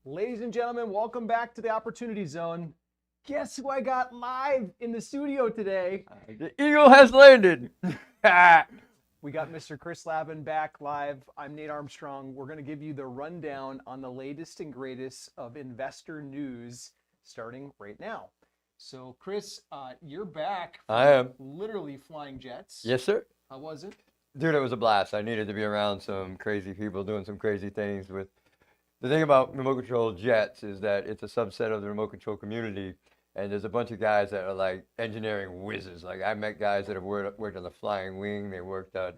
Ladies and gentlemen, welcome back to the Opportunity Zone. Guess who I got live in the studio today? The eagle has landed. We got Mr. Chris Lavin back live. I'm Nate Armstrong. We're going to give you the rundown on the latest and greatest of investor news starting right now. So, Chris, you're back. I am. Literally flying jets. Yes, sir. How was it? Dude, it was a blast. I needed to be around some crazy people doing some crazy things. With the thing about remote control jets is that it's a subset of the remote control community, and there's a bunch of guys that are like engineering whizzes. Like I met guys that have worked on the flying wing. They worked at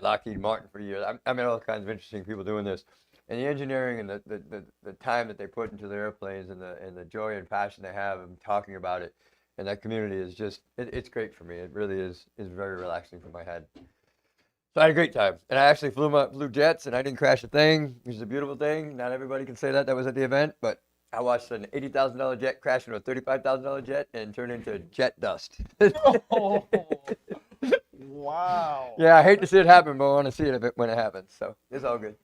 Lockheed Martin for years. I met all kinds of interesting people doing this. And the engineering and the time that they put into the airplanes and the joy and passion they have in talking about it, and that community is just, it's great for me. It really is very relaxing for my head. So I had a great time. And I actually flew jets, and I didn't crash a thing, which is a beautiful thing. Not everybody can say that was at the event, but I watched an $80,000 jet crash into a $35,000 jet and turn into jet dust. Oh, wow. Yeah, I hate to see it happen, but I want to see it when it happens. So it's all good.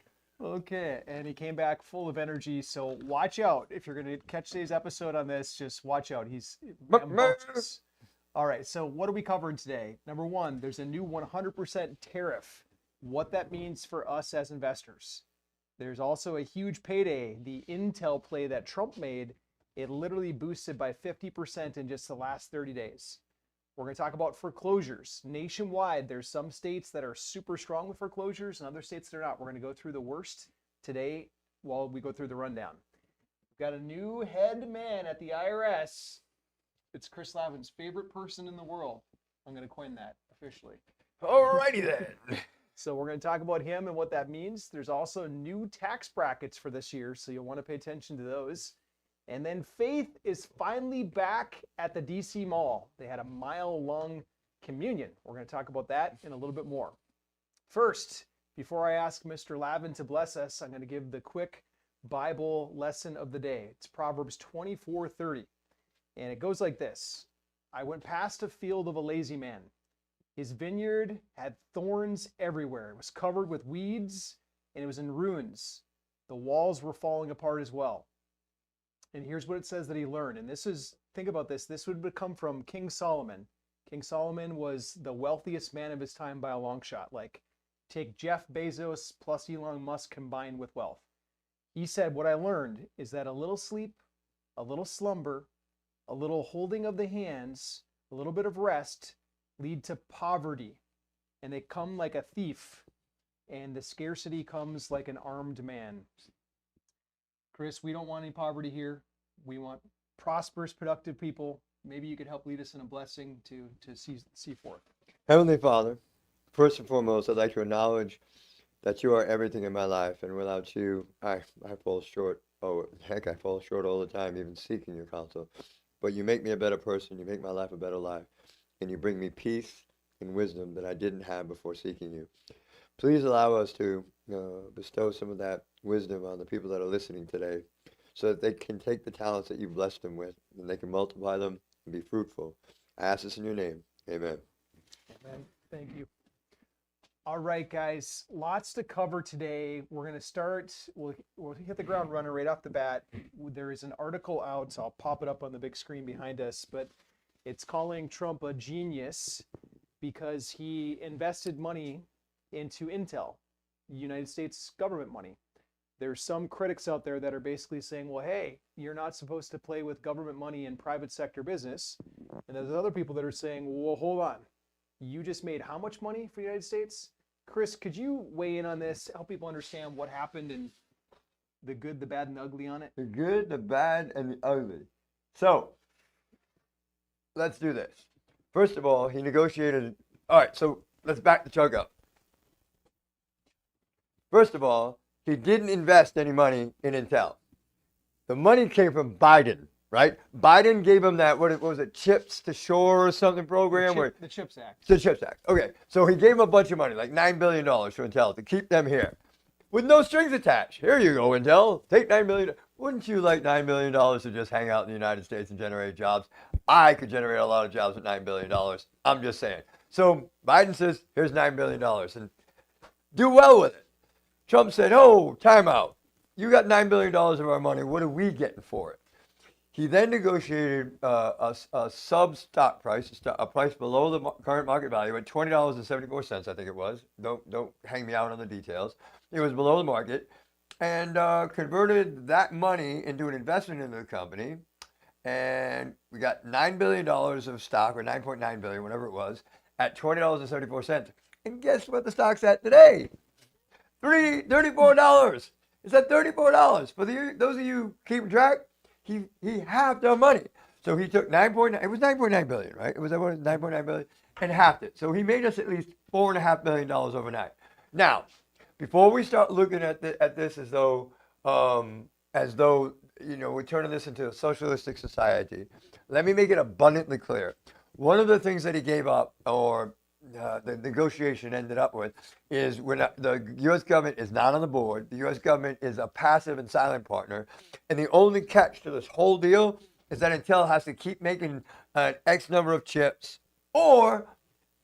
Okay, and he came back full of energy, so watch out. If you're going to catch today's episode on this, just watch out. He's rambunctious. All right, so what are we covering today? Number one, there's a new 100% tariff, what that means for us as investors. There's also a huge payday, the Intel play that Trump made. It literally boosted by 50% in just the last 30 days. We're going to talk about foreclosures. Nationwide, there's some states that are super strong with foreclosures and other states that are not. We're going to go through the worst today while we go through the rundown. We've got a new head man at the IRS. It's Chris Lavin's favorite person in the world. I'm going to coin that officially. Alrighty then. So we're going to talk about him and what that means. There's also new tax brackets for this year, so you'll want to pay attention to those. And then Faith is finally back at the DC Mall. They had a mile-long communion. We're going to talk about that in a little bit more. First, before I ask Mr. Lavin to bless us, I'm going to give the quick Bible lesson of the day. It's Proverbs 24:30. And it goes like this. I went past a field of a lazy man. His vineyard had thorns everywhere. It was covered with weeds, and it was in ruins. The walls were falling apart as well. And here's what it says that he learned. And this is, think about this. This would come from King Solomon. King Solomon was the wealthiest man of his time by a long shot. Like, take Jeff Bezos plus Elon Musk combined with wealth. He said, what I learned is that a little sleep, a little slumber, a little holding of the hands, a little bit of rest lead to poverty. And they come like a thief. And the scarcity comes like an armed man. Chris, we don't want any poverty here. We want prosperous, productive people. Maybe you could help lead us in a blessing to see forth. Heavenly Father, first and foremost, I'd like to acknowledge that you are everything in my life. And without you, I fall short. Oh, heck, I fall short all the time, even seeking your counsel. But you make me a better person. You make my life a better life. And you bring me peace and wisdom that I didn't have before seeking you. Please allow us to bestow some of that wisdom on the people that are listening today so that they can take the talents that you've blessed them with and they can multiply them and be fruitful. I ask this in your name. Amen. Amen. Thank you. All right, guys, lots to cover today. We're going to start, we'll hit the ground running right off the bat. There is an article out, so I'll pop it up on the big screen behind us, but it's calling Trump a genius because he invested money into Intel, United States government money. There's some critics out there that are basically saying, well, hey, you're not supposed to play with government money in private sector business. And there's other people that are saying, well, hold on. You just made how much money for the United States? Chris, could you weigh in on this, help people understand what happened and the good, the bad, and the ugly on it? The good, the bad, and the ugly. So, let's do this. First of all, he negotiated. All right, so let's back the chug up. First of all, he didn't invest any money in Intel. The money came from Biden, right? Biden gave him that, what was it, Chips to Shore or something program? The Chips Act. The Chips Act. Okay, so he gave him a bunch of money, like $9 billion for Intel to keep them here with no strings attached. Here you go, Intel. Take $9 million. Wouldn't you like $9 million to just hang out in the United States and generate jobs? I could generate a lot of jobs with $9 billion. I'm just saying. So Biden says, here's $9 billion and do well with it. Trump said, oh, time out. You got $9 billion of our money. What are we getting for it? He then negotiated a sub stock price, a price below the current market value at $20.74, I think it was. Don't hang me out on the details. It was below the market, and converted that money into an investment into the company. And we got $9 billion of stock, or 9.9 billion, whatever it was, at $20.74. And guess what the stock's at today? $34. It's at $34. For those of you keeping track, he halved our money. So he took 9.9, it was 9.9 billion, right? It was 9.9 billion, and halved it. So he made us at least $4.5 billion overnight. Now, before we start looking at this as though we're turning this into a socialistic society, let me make it abundantly clear. One of the things that he gave up, or the negotiation ended up with, is the U.S. government is not on the board. The U.S. government is a passive and silent partner. And the only catch to this whole deal is that Intel has to keep making an X number of chips, or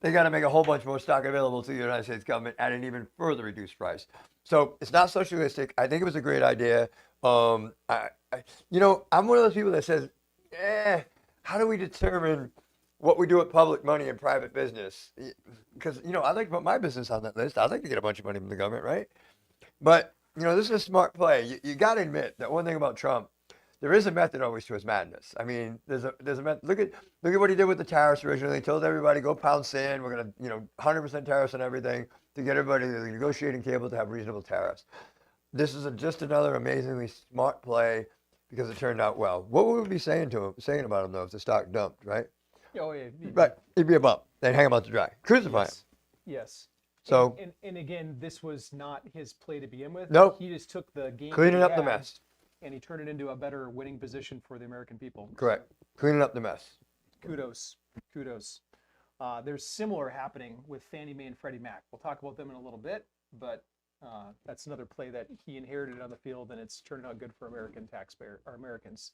they got to make a whole bunch more stock available to the United States government at an even further reduced price. So it's not socialistic. I think it was a great idea. I'm one of those people that says, how do we determine what we do with public money and private business? Because, I like to put my business on that list. I'd like to get a bunch of money from the government, right? But, this is a smart play. You got to admit that one thing about Trump, there is a method always to his madness. I mean, there's a method. Look at what he did with the tariffs originally. He told everybody, go pound sand. We're going to, 100% tariffs on everything to get everybody to the negotiating table to have reasonable tariffs. This is just another amazingly smart play because it turned out well. What would we be saying about him, though, if the stock dumped, right? Oh, yeah. Right. He'd be a bump. They'd hang him out to dry. Crucify him. Yes. So, and again, this was not his play to begin with. Nope. He just took the game, cleaning up the mess. and he turned it into a better winning position for the American people. Correct. Cleaning up the mess. Kudos. There's similar happening with Fannie Mae and Freddie Mac. We'll talk about them in a little bit, but that's another play that he inherited on the field, and it's turning out good for Americans.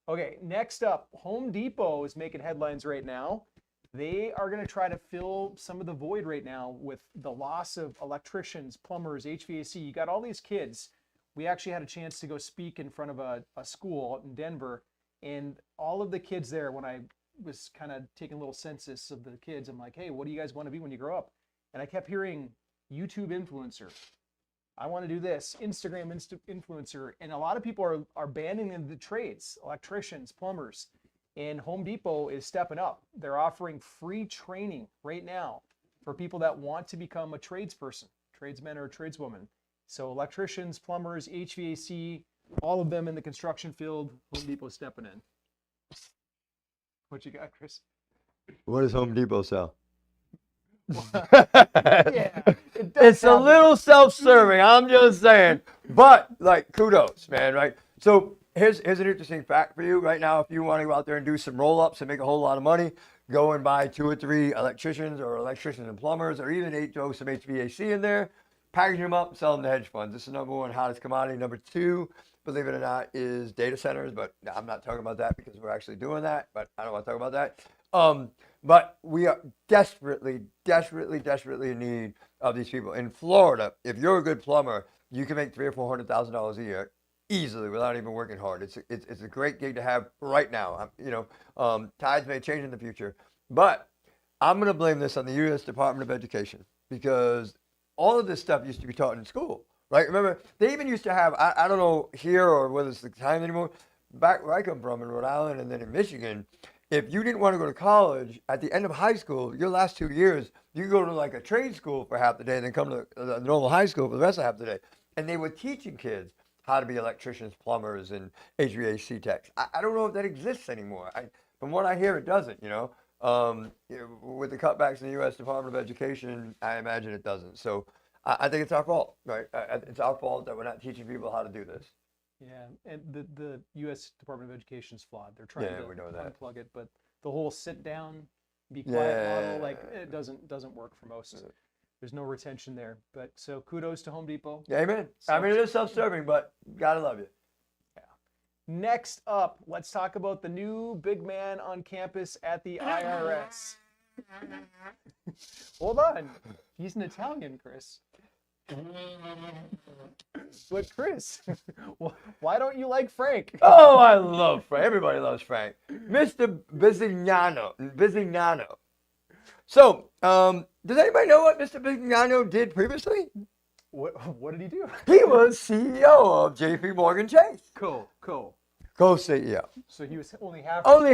Okay, next up, Home Depot is making headlines right now. They are going to try to fill some of the void right now with the loss of electricians, plumbers, HVAC. You got all these kids. We actually had a chance to go speak in front of a school in Denver, and all of the kids there, when I was kind of taking a little census of the kids, I'm like, hey, what do you guys want to be when you grow up? And I kept hearing YouTube influencer. I want to do this, Instagram influencer. And a lot of people are abandoning the trades, electricians, plumbers. And Home Depot is stepping up. They're offering free training right now for people that want to become a tradesperson, tradesman or tradeswoman. So electricians, plumbers, HVAC, all of them in the construction field, Home Depot stepping in. What you got, Chris? What does Home Depot sell? Yeah, it's a little self-serving, I'm just saying. But, kudos, man, right? So here's an interesting fact for you right now. If you want to go out there and do some roll-ups and make a whole lot of money, go and buy 2 or 3 electricians and plumbers, or even throw some HVAC in there, package them up, sell them to hedge funds. This is number 1 hottest commodity. Number 2, believe it or not, is data centers, but I'm not talking about that because we're actually doing that, but I don't want to talk about that. But we are desperately in need of these people. In Florida, if you're a good plumber, you can make $300,000 or $400,000 a year easily without even working hard. It's a great gig to have right now. Tides may change in the future, but I'm going to blame this on the U.S. Department of Education, because all of this stuff used to be taught in school, right? Remember, they even used to have, I don't know here or whether it's the time anymore, back where I come from in Rhode Island and then in Michigan, if you didn't want to go to college, at the end of high school, your last 2 years, you could go to a trade school for half the day and then come to the normal high school for the rest of half the day. And they were teaching kids how to be electricians, plumbers, and HVAC techs. I don't know if that exists anymore. From what I hear, it doesn't, with the cutbacks in the U.S. Department of Education, I imagine it doesn't. So I think it's our fault, right? It's our fault that we're not teaching people how to do this. Yeah, and the U.S. Department of Education is flawed. They're trying to unplug it, but the whole sit down, be quiet model, it doesn't work for most. There's no retention there. But so kudos to Home Depot. Yeah, amen. I mean, it is self-serving, but gotta love you. Yeah. Next up, let's talk about the new big man on campus at the IRS. Hold on. He's an Italian, Chris. But Chris, why don't you like Frank? Oh, I love Frank. Everybody loves Frank. Mr. Bisignano. So, does anybody know what Mr. Bisignano did previously? What did he do? He was CEO of JP Morgan Chase. Co. Co-CEO. So he was only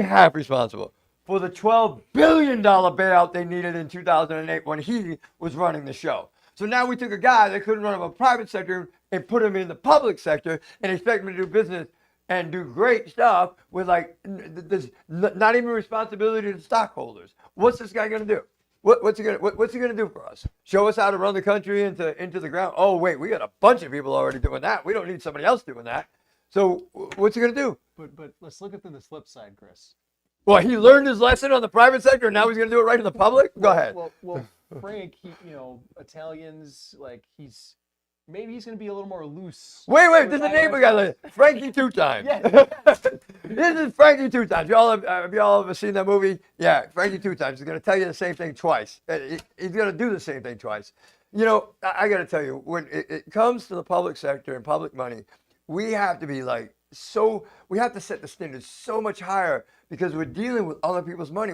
Half responsible for the $12 billion bailout they needed in 2008 when he was running the show. So now we took a guy that couldn't run a private sector and put him in the public sector and expect him to do business and do great stuff with like this not even responsibility to stockholders. What's this guy gonna do? What's he gonna do for us? Show us how to run the country into the ground? Oh wait, we got a bunch of people already doing that. We don't need somebody else doing that. So what's he gonna do? But let's look at the flip side, Chris. Well, he learned his lesson on the private sector, and now he's gonna do it right in the public. Go ahead. Well, Frank, Italians, like maybe he's going to be a little more loose. Wait, there's a neighbor guy like Frankie Two Times. Yeah. This is Frankie Two Times. Have y'all ever seen that movie? Yeah, Frankie Two Times. He's going to tell you the same thing twice. He's going to do the same thing twice. You know, I got to tell you, when it comes to the public sector and public money, we have to be we have to set the standards so much higher because we're dealing with other people's money.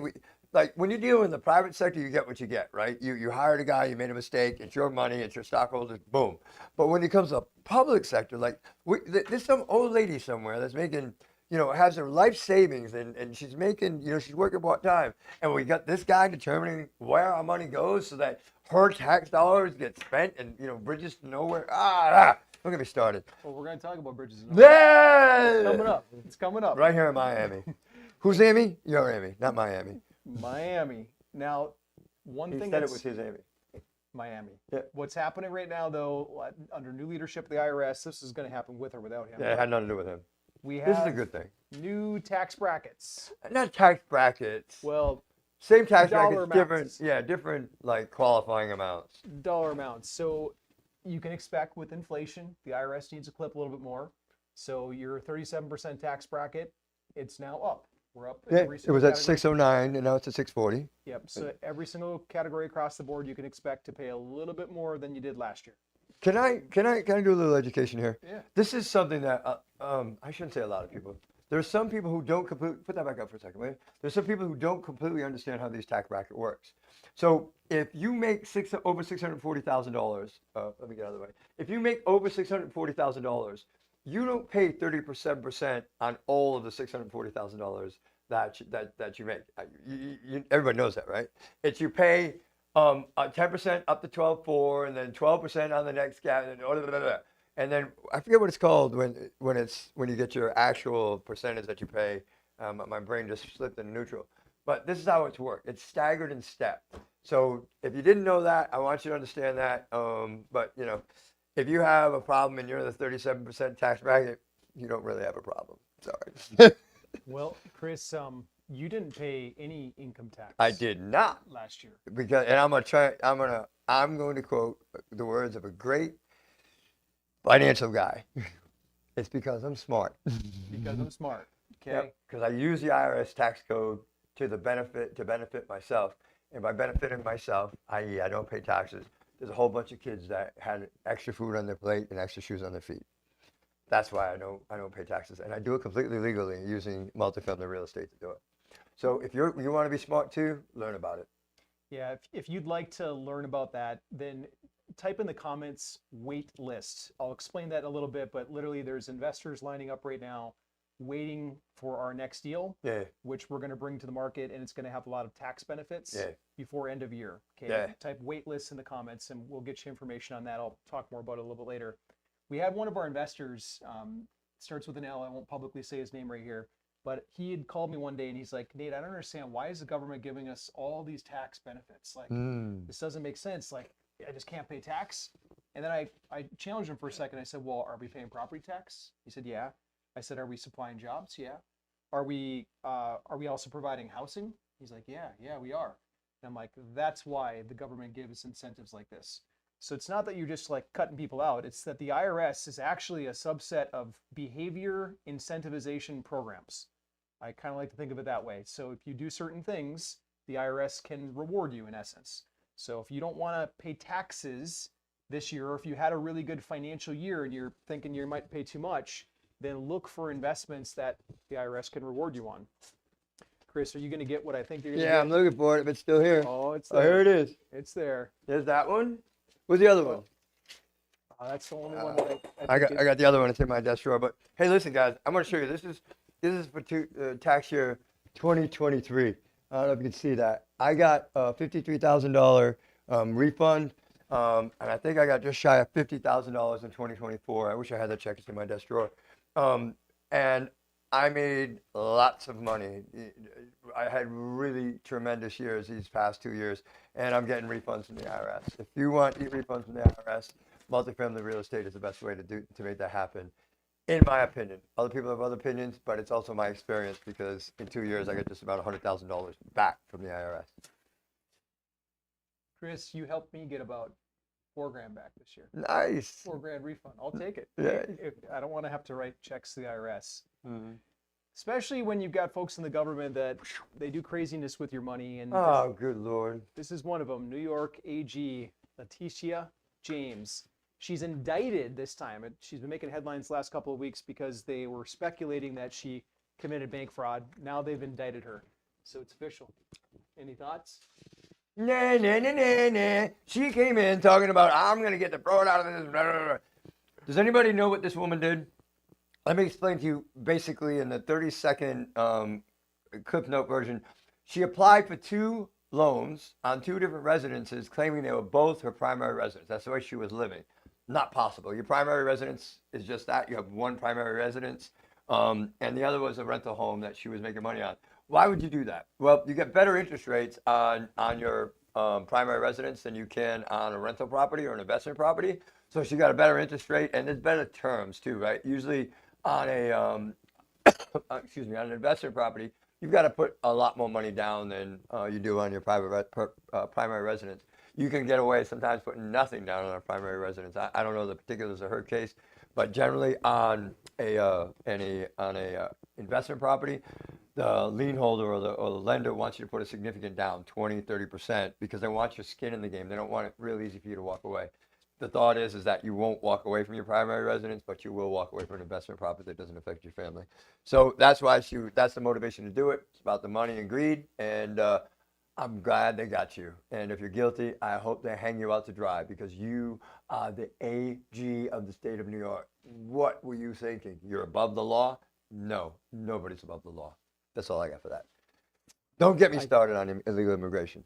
Like when you're dealing in the private sector, you get what you get, right? You hired a guy, you made a mistake, it's your money, it's your stockholders, boom. But when it comes to the public sector, like there's some old lady somewhere that's making, has her life savings and she's making, she's working part-time. And we got this guy determining where our money goes so that her tax dollars get spent and, bridges to nowhere. Don't get me started. Well, we're going to talk about bridges. Yeah! It's coming up. Right here in Miami. Who's Amy? Your Amy, not Miami. Miami. Now, He said it was his Amy. Miami. Yeah. What's happening right now, though, under new leadership of the IRS, this is going to happen with or without him. Yeah, it had nothing to do with him. This is a good thing. New tax brackets. Not tax brackets. Well, same tax dollar brackets, different. amounts. Yeah, different like qualifying amounts. Dollar amounts. So you can expect with inflation, the IRS needs to clip a little bit more. So your 37% tax bracket, it's now up. We're up. Yeah, it was at 609 and now it's at 640. Yep. So every single category across the board, you can expect to pay a little bit more than you did last year. Can I do a little education here? Yeah. This is something that I shouldn't say a lot of people. There's some people who don't completely put that back up for a second. Wait. There's some people who don't completely understand how these tax bracket works. So if you make over $640,000, let me get out of the way. If you make over $640,000, you don't pay 37% on all of the $640,000 that you make. Everybody knows that, right? It's you pay 10% up to 12.4, and then 12% on the next gap, and then I forget what it's called when you get your actual percentage that you pay. My brain just slipped into neutral. But this is how it's worked. It's staggered in step. So if you didn't know that, I want you to understand that. But if you have a problem and you're in the 37% tax bracket, you don't really have a problem. Sorry. Well, Chris, you didn't pay any income tax. I did not last year. Because, and I'm going to quote the words of a great financial guy. It's because I'm smart. Because I'm smart. Okay. Because I use the IRS tax code to benefit myself, and by benefiting myself, i.e., I don't pay taxes. There's a whole bunch of kids that had extra food on their plate and extra shoes on their feet. That's why I don't pay taxes, and I do it completely legally using multifamily real estate to do it. So if you want to be smart too, learn about it. Yeah, if you'd like to learn about that, then type in the comments wait list. I'll explain that in a little bit, but literally there's investors lining up right now waiting for our next deal, which we're going to bring to the market, and it's going to have a lot of tax benefits before end of year. Okay, type wait list in the comments and we'll get you information on that. I'll talk more about it a little bit later. We had one of our investors, starts with an L, I won't publicly say his name right here, but he had called me one day and he's like, Nate, I don't understand. Why is the government giving us all these tax benefits? Like, this doesn't make sense. Like, I just can't pay tax. And then I challenged him for a second. I said, well, are we paying property tax? He said, yeah. I said, are we supplying jobs? Yeah. Are we also providing housing? He's like, yeah, we are. And I'm like, that's why the government gives incentives like this. So it's not that you're just like cutting people out. It's that the IRS is actually a subset of behavior incentivization programs. I kind of like to think of it that way. So if you do certain things, the IRS can reward you in essence. So if you don't want to pay taxes this year, or if you had a really good financial year and you're thinking you might pay too much, then look for investments that the IRS can reward you on. Chris, are you going to get what I think you're going to get? Yeah, I'm looking for it, but it's still here. Oh, it's Oh, there. here it is. It's there. There's that one. Where's the other one? That's the only one that I think got the other one. It's in my desk drawer. But hey, listen, guys, I'm going to show you. This is for tax year 2023. I don't know if you can see that. I got a $53,000 refund, and I think I got just shy of $50,000 in 2024. I wish I had that check. It's in my desk drawer. And I made lots of money. I had really tremendous years these past 2 years, and I'm getting refunds from the IRS. If you want refunds from the IRS, multifamily real estate is the best way to make that happen, in my opinion. Other people have other opinions, but it's also my experience because in 2 years I got just about $100,000 back from the IRS. Chris, you helped me get about $4,000 back this year. Nice. $4,000 refund. I'll take it. Yeah. I don't want to have to write checks to the IRS. Mm-hmm. Especially when you've got folks in the government that they do craziness with your money. And Oh, good Lord. this is one of them. New York AG Letitia James. She's indicted this time. She's been making headlines the last couple of weeks because they were speculating that she committed bank fraud. Now they've indicted her. So it's official. Any thoughts? Nah, nah, nah, nah, nah. She came in talking about, I'm going to get the fraud out of this. Blah, blah, blah. Does anybody know what this woman did? Let me explain to you basically in the 30-second Clip Note version. She applied for 2 loans on 2 different residences, claiming they were both her primary residence. That's the way she was living. Not possible. Your primary residence is just that. You have one primary residence, and the other was a rental home that she was making money on. Why would you do that? Well, you get better interest rates on your primary residence than you can on a rental property or an investment property. So she got a better interest rate, and there's better terms too, right? Usually on a excuse me, on an investment property, you've got to put a lot more money down than you do on your primary residence. You can get away sometimes putting nothing down on a primary residence. I don't know the particulars of her case, but generally on a investment property, the lien holder or the lender wants you to put a significant down, 20, 30%, because they want your skin in the game. They don't want it real easy for you to walk away. The thought is that you won't walk away from your primary residence, but you will walk away from an investment property that doesn't affect your family. So that's why that's the motivation to do it. It's about the money and greed, and I'm glad they got you. And if you're guilty, I hope they hang you out to dry because you are the AG of the state of New York. What were you thinking? You're above the law? No, nobody's above the law. That's all I got for that. Don't get me started on illegal immigration.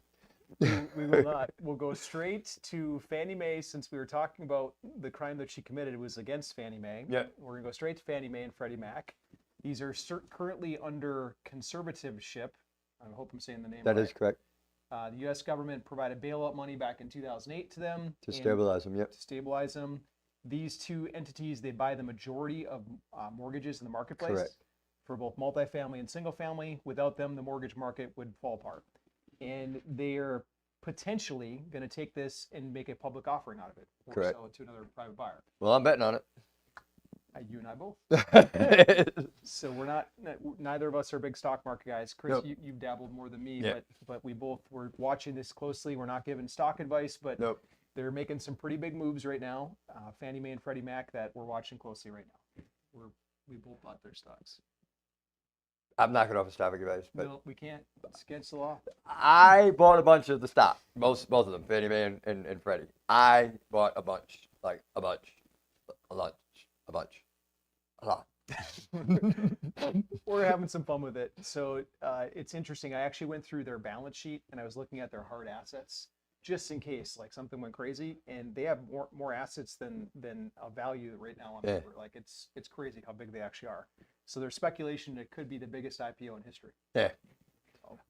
We will not. We'll go straight to Fannie Mae since we were talking about the crime that she committed. It was against Fannie Mae. Yeah. We're going to go straight to Fannie Mae and Freddie Mac. These are currently under conservatorship. I hope I'm saying the name right. That is correct. The U.S. government provided bailout money back in 2008 to them. To stabilize them, yep. To stabilize them. These 2 entities, they buy the majority of mortgages in the marketplace. Correct. For both multifamily and single family. Without them, the mortgage market would fall apart. And they're potentially going to take this and make a public offering out of it. Or Correct. sell it to another private buyer. Well, I'm betting on it. You and I both. So we're not, neither of us are big stock market guys. Chris, Nope. you've dabbled more than me, Yeah. but we both were watching this closely. We're not giving stock advice, but Nope. they're making some pretty big moves right now. Fannie Mae and Freddie Mac that we're watching closely right now. We both bought their stocks. I'm not going to offer stock advice, but No, we can't. It's against the law. I bought a bunch of the stock, both of them, Fannie Mae and Freddie. I bought a bunch, like a bunch, a lot. We're having some fun with it. So it's interesting. I actually went through their balance sheet and I was looking at their hard assets just in case like something went crazy, and they have more assets than a value right now on paper. Like it's crazy how big they actually are. So there's speculation it could be the biggest IPO in history. Yeah.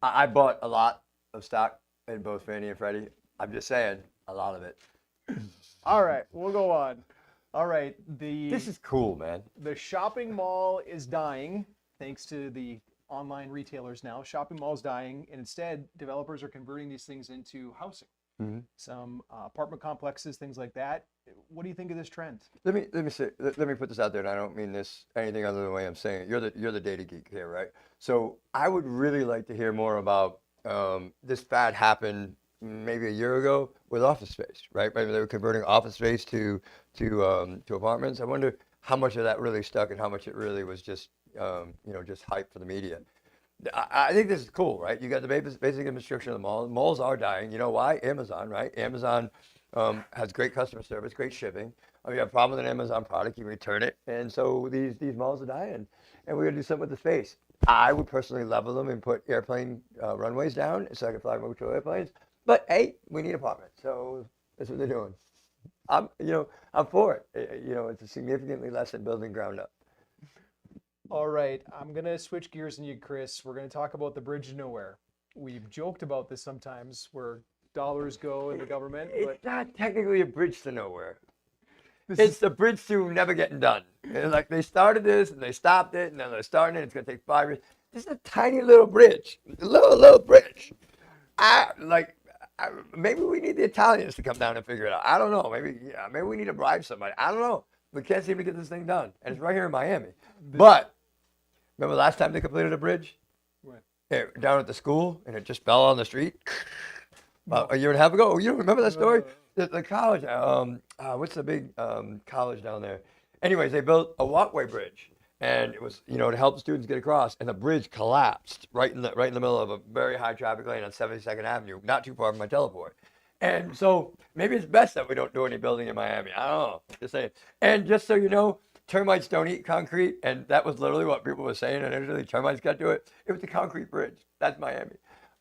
I bought a lot of stock in both Fannie and Freddie. I'm just saying, a lot of it. All right, we'll go on. All right, This is cool, man. The shopping mall is dying thanks to the online retailers now. Shopping mall is dying, and instead, developers are converting these things into housing. Mm-hmm. Some apartment complexes, things like that. What do you think of this trend? Let me put this out there, and I don't mean this anything other than the way I'm saying it. You're the data geek here, right? So I would really like to hear more about this fad happened maybe a year ago with office space, right? Maybe they were converting office space to apartments. I wonder how much of that really stuck and how much it really was just just hype for the media. I think this is cool, right? You got the basic infrastructure of the mall. Malls are dying. You know why? Amazon, right? Amazon has great customer service, great shipping. If you have a problem with an Amazon product, you return it. And so these malls are dying. And we're going to do something with the space. I would personally level them and put airplane runways down so I can fly remote control airplanes. But hey, we need apartments. So that's what they're doing. I'm for it. It's a significantly less than building ground up. All right, I'm gonna switch gears on you, Chris. We're gonna talk about the bridge to nowhere. We've joked about this sometimes, where dollars go in the government, but It's not technically a bridge to nowhere. this It's is the bridge to never getting done. And like they started this and they stopped it and then they're starting it. It's gonna take 5 years. This is a tiny little bridge, a little bridge. Maybe we need the Italians to come down and figure it out. I don't know. Maybe we need to bribe somebody. I don't know. We can't seem to get this thing done, and it's right here in Miami. But remember the last time they completed a bridge? What? Down at the school, and it just fell on the street about a year and a half ago. Oh, you don't remember that story? The college, what's the big college down there? Anyways, they built a walkway bridge, and it was to help students get across, and the bridge collapsed right in the middle of a very high traffic lane on 72nd Avenue, not too far from my teleport. And so maybe it's best that we don't do any building in Miami. I don't know. Just saying. And just so you know, termites don't eat concrete, and that was literally what people were saying initially. Termites got to it. It was the concrete bridge. That's Miami.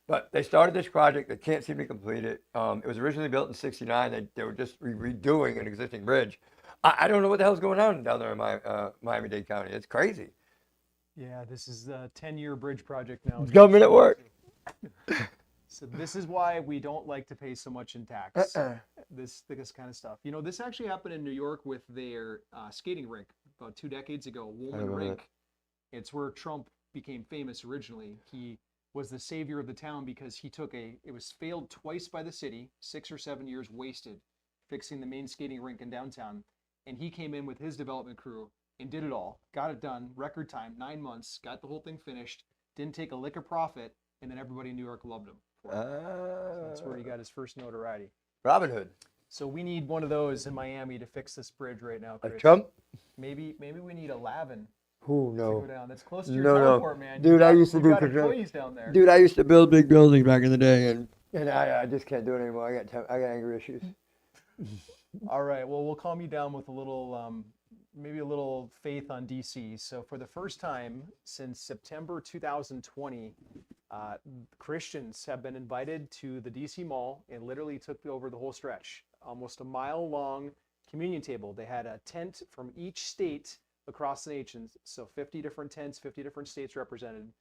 But they started this project. They can't seem to complete it. It was originally built in '69. They were just redoing an existing bridge. I don't know what the hell's going on down there in Miami-Dade County. It's crazy. yeah, this is a 10-year bridge project now. It's government at work. So this is why we don't like to pay so much in tax. This kind of stuff. This actually happened in New York with their skating rink about 2 decades ago, Woolman Rink. It's where Trump became famous originally. He was the savior of the town because he took it was failed twice by the city, 6 or 7 years wasted fixing the main skating rink in downtown. And he came in with his development crew and did it all, got it done, record time, 9 months, got the whole thing finished, didn't take a lick of profit, and then everybody in New York loved him. So that's where he got his first notoriety. Robin Hood. So we need one of those in Miami to fix this bridge right now, Chris. A Trump? Maybe we need a Lavin Oh, to no. go down. That's close to your No. teleport, man. Dude, I used to do employees down there. Dude, I used to build big buildings back in the day, and I just can't do it anymore. I got anger issues. All right. Well, we'll calm you down with a little, maybe a little faith on DC. So for the first time since September 2020, Christians have been invited to the DC Mall and literally took over the whole stretch, almost a mile-long communion table. They had a tent from each state across the nation, so 50 different tents, 50 different states represented,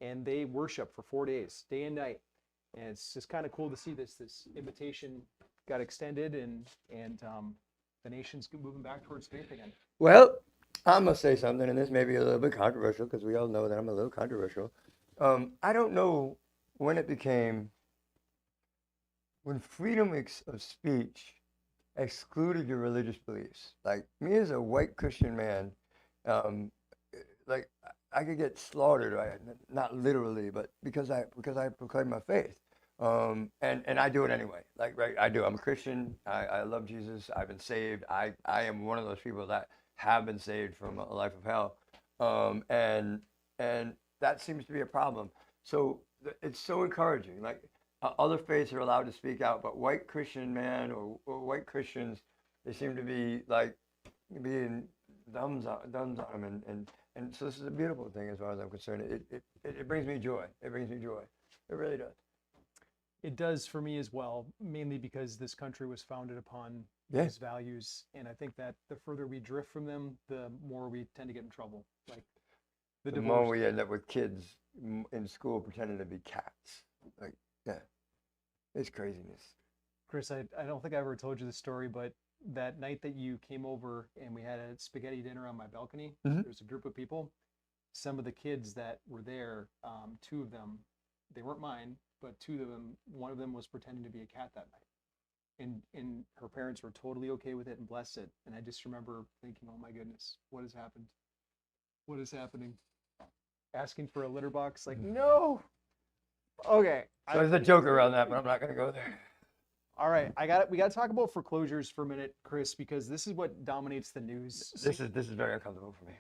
and they worship for 4 days, day and night. And it's just kind of cool to see this invitation got extended, and the nation's moving back towards faith again. Well, I'm going to say something, and this may be a little bit controversial because we all know that I'm a little controversial. I don't know when freedom of speech excluded your religious beliefs. Like me as a white Christian man, like I could get slaughtered, right? Not literally, but because I proclaim my faith. And I do it anyway. Like, right, I do. I'm a Christian. I love Jesus. I've been saved. I am one of those people that have been saved from a life of hell. And that seems to be a problem. So it's so encouraging. Like other faiths are allowed to speak out, but white Christian men or white Christians, they seem to be like being thumbs on them. And so this is a beautiful thing as far as I'm concerned. It brings me joy. It brings me joy. It really does. It does for me as well, mainly because this country was founded upon these values. And I think that the further we drift from them, the more we tend to get in trouble. Like the more we end up with kids in school pretending to be cats. Like, yeah, it's craziness. Chris, I don't think I ever told you the story, but that night that you came over and we had a spaghetti dinner on my balcony, there was a group of people. Some of the kids that were there, 2 of them, they weren't mine, but 2 of them, one of them was pretending to be a cat that night. And her parents were totally okay with it and blessed it. And I just remember thinking, oh my goodness, what has happened? What is happening? Asking for a litter box, like, no. Okay. So there's a joke around that, but I'm not going to go there. All right. We got to talk about foreclosures for a minute, Chris, because this is what dominates the news. This is very uncomfortable for me.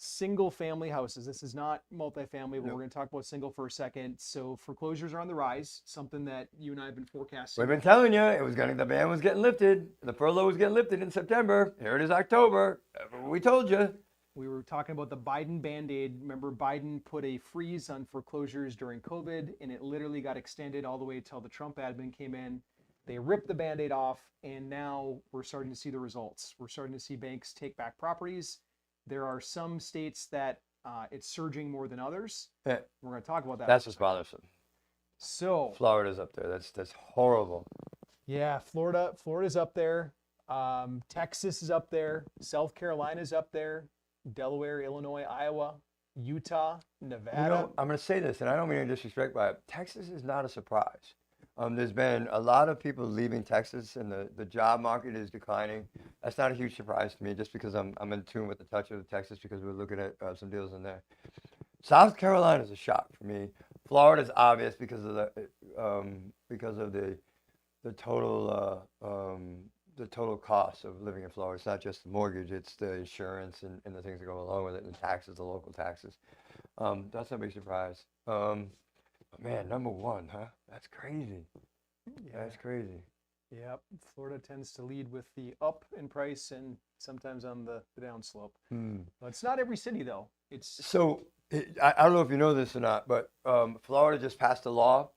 Single family houses. This is not multifamily, but No. we're going to talk about single for a second. So foreclosures are on the rise, something that you and I have been forecasting. We've been telling you the ban was getting lifted. The furlough was getting lifted in September. Here it is, October. We told you. We were talking about the Biden Band-Aid. Remember, Biden put a freeze on foreclosures during COVID, and it literally got extended all the way till the Trump admin came in. They ripped the Band-Aid off, and now we're starting to see the results. We're starting to see banks take back properties. There are some states that it's surging more than others. Yeah. We're going to talk about that. That's what's bothersome. So Florida's up there. That's horrible. yeah, Florida's up there. Texas is up there. South Carolina's up there. Delaware, Illinois, Iowa, Utah, Nevada. You know, I'm going to say this, and I don't mean to disrespect by it. Texas is not a surprise. There's been a lot of people leaving Texas, and the job market is declining. That's not a huge surprise to me, just because I'm in tune with the touch of Texas, because we're looking at some deals in there. South Carolina is a shock for me. Florida's obvious because of the total cost of living in Florida. It's not just the mortgage; it's the insurance and the things that go along with it, and the taxes, the local taxes. That's not a big surprise. But man, number one, huh? That's crazy. Yeah. That's crazy. Yep. Florida tends to lead with the up in price and sometimes on the downslope. Well, it's not every city though. It's So I don't know if you know this or not, but Florida just passed a law.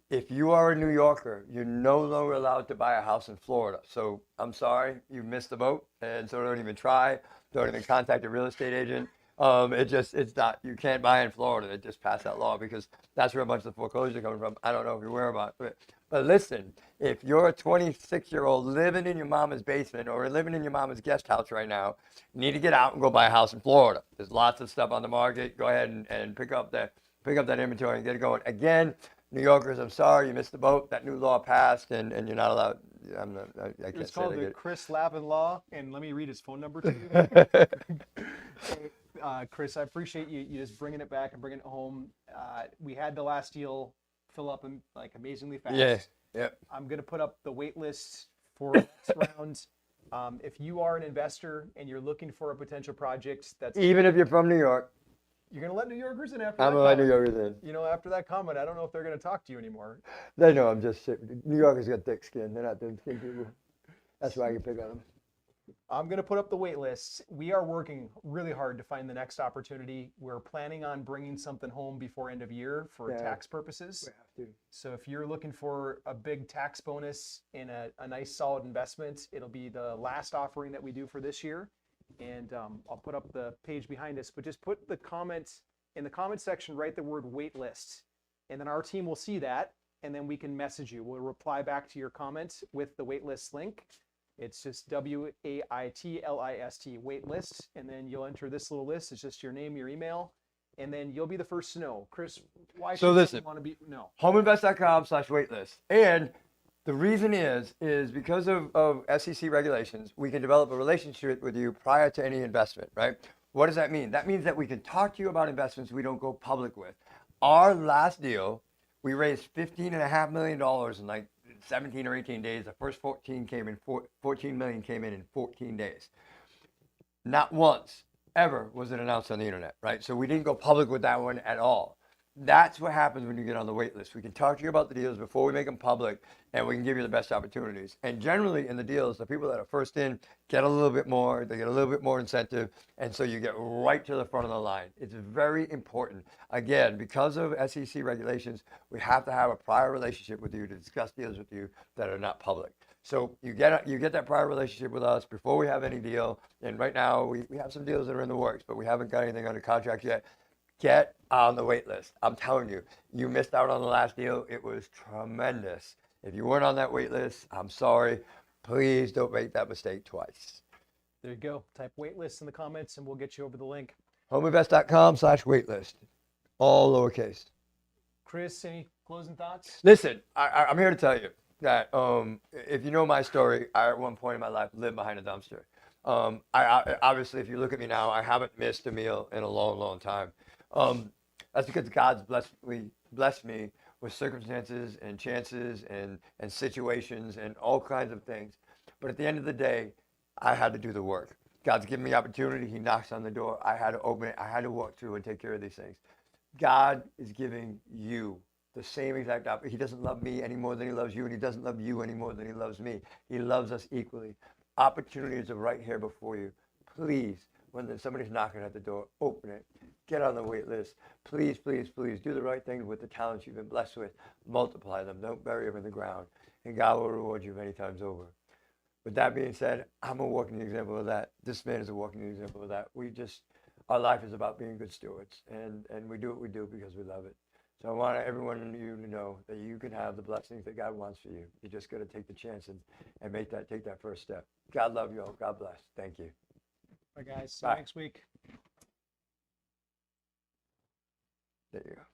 If you are a New Yorker, you're no longer allowed to buy a house in Florida. So I'm sorry, you missed the boat, and so don't even try. Don't even contact a real estate agent. It's not, you can't buy in Florida. They just passed that law because that's where a bunch of the foreclosures are coming from. I don't know if you're aware about it, but listen, if you're a 26-year-old living in your mama's basement or living in your mama's guest house right now, you need to get out and go buy a house in Florida. There's lots of stuff on the market. Go ahead and pick up that inventory and get it going. Again, New Yorkers, I'm sorry, you missed the boat. That new law passed, and you're not allowed. I can't it's say called that. the Chris Lavin Law, and let me read his phone number to you. Chris, I appreciate you just bringing it back and bringing it home. We had the last deal fill up like amazingly fast. Yeah. Yep. I'm going to put up the wait list for next round. If you are an investor and you're looking for a potential project that's Even if you're from New York, you're going to let New Yorkers in after I'm that gonna let New comment. Yorkers in. You know, after that comment, I don't know if they're going to talk to you anymore. They know I'm just New Yorkers got thick skin. They're not thin skin people. That's why I can pick on them. I'm going to put up the wait list. We are working really hard to find the next opportunity. We're planning on bringing something home before end of year for tax purposes. We have to. So if you're looking for a big tax bonus in a nice solid investment, it'll be the last offering that we do for this year. And I'll put up the page behind us, but just put the comments in the comment section, write the word wait list. And then our team will see that, and then we can message you. We'll reply back to your comment with the wait list link. It's just WAITLIST wait list, and then you'll enter this little list. It's just your name, your email, and then you'll be the first to know. Chris, why should you want to be no? Homeinvest.com/waitlist. And the reason is because of SEC regulations, we can develop a relationship with you prior to any investment, right? What does that mean? That means that we can talk to you about investments we don't go public with. Our last deal, we raised $15.5 million in like 17 or 18 days. The first 14 million came in 14 days. Not once ever was it announced on the internet, right? So we didn't go public with that one at all. That's what happens when you get on the wait list. We can talk to you about the deals before we make them public, and we can give you the best opportunities. And generally in the deals, the people that are first in get a little bit more, they get a little bit more incentive, and so you get right to the front of the line. It's very important. Again, because of SEC regulations, we have to have a prior relationship with you to discuss deals with you that are not public. So you get that prior relationship with us before we have any deal. And right now we have some deals that are in the works, but we haven't got anything under contract yet. Get on the wait list. I'm telling you, you missed out on the last deal. It was tremendous. If you weren't on that wait list, I'm sorry. Please don't make that mistake twice. There you go. Type wait list in the comments and we'll get you over the link. Homeinvest.com/waitlist. All lowercase. Chris, any closing thoughts? Listen, I'm here to tell you that if you know my story, I at one point in my life lived behind a dumpster. I obviously, if you look at me now, I haven't missed a meal in a long, long time. That's because God's blessed me with circumstances and chances and situations and all kinds of things. But at the end of the day, I had to do the work. God's given me opportunity. He knocks on the door. I had to open it. I had to walk through and take care of these things. God is giving you the same exact opportunity. He doesn't love me any more than he loves you, and he doesn't love you any more than he loves me. He loves us equally. Opportunities are right here before you. Please, when somebody's knocking at the door, open it. Get on the wait list. Please, please, please do the right thing with the talents you've been blessed with. Multiply them. Don't bury them in the ground. And God will reward you many times over. With that being said, I'm a walking example of that. This man is a walking example of that. Our life is about being good stewards, and we do what we do because we love it. So I want everyone in you to know that you can have the blessings that God wants for you. You just got to take the chance and take that first step. God love you all. God bless. Thank you. Bye, guys. See you next week. There you go.